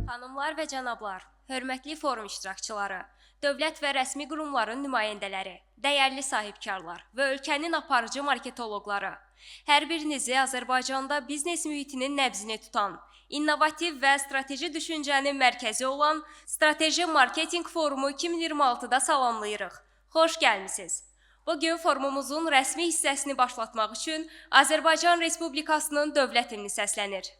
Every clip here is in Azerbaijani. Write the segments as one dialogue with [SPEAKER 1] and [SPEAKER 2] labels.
[SPEAKER 1] Xanımlar və cənablar, hörmətli forum iştirakçıları, dövlət və rəsmi qurumların nümayəndələri, dəyərli sahibkarlar və ölkənin aparıcı marketoloqları, hər birinizi Azərbaycanda biznes mühitinin nəbzini tutan, innovativ və strateji düşüncənin mərkəzi olan Strateji Marketinq Forumu 2026-da salamlayırıq. Xoş gəlmisiniz. Bugün forumumuzun rəsmi hissəsini başlatmaq üçün Azərbaycan Respublikasının dövlət himni səslənir.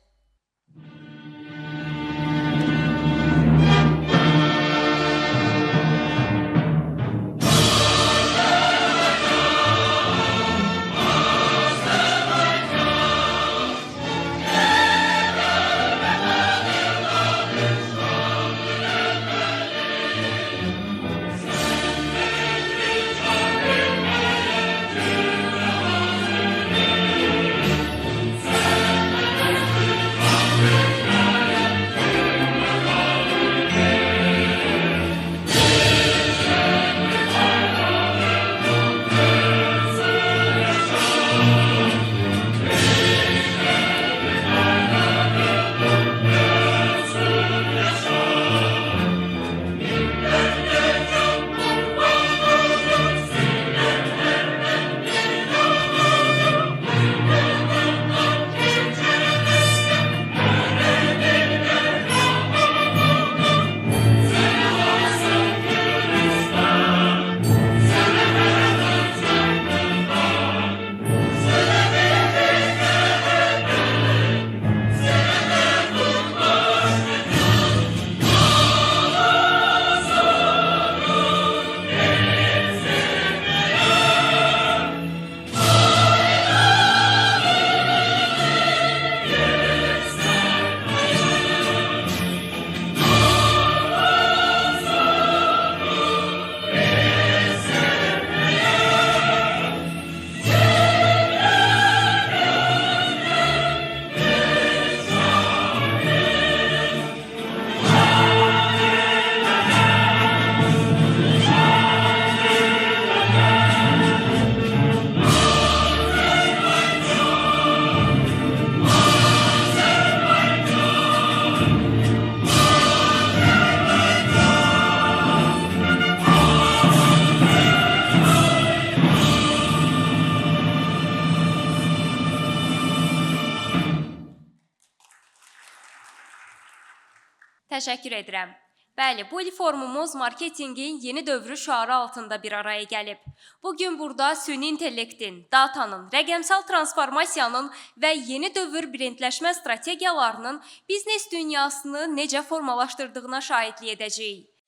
[SPEAKER 1] Təşəkkür edirəm. Bəli, bu il forumumuz marketinqin yeni dövrü şüarı altında bir araya gəlib. Bugün burada süni intellektin, datanın, rəqəmsal transformasiyanın və yeni dövr brendləşmə strategiyalarının biznes dünyasını necə formalaşdırdığına şahidlik edəcəyik.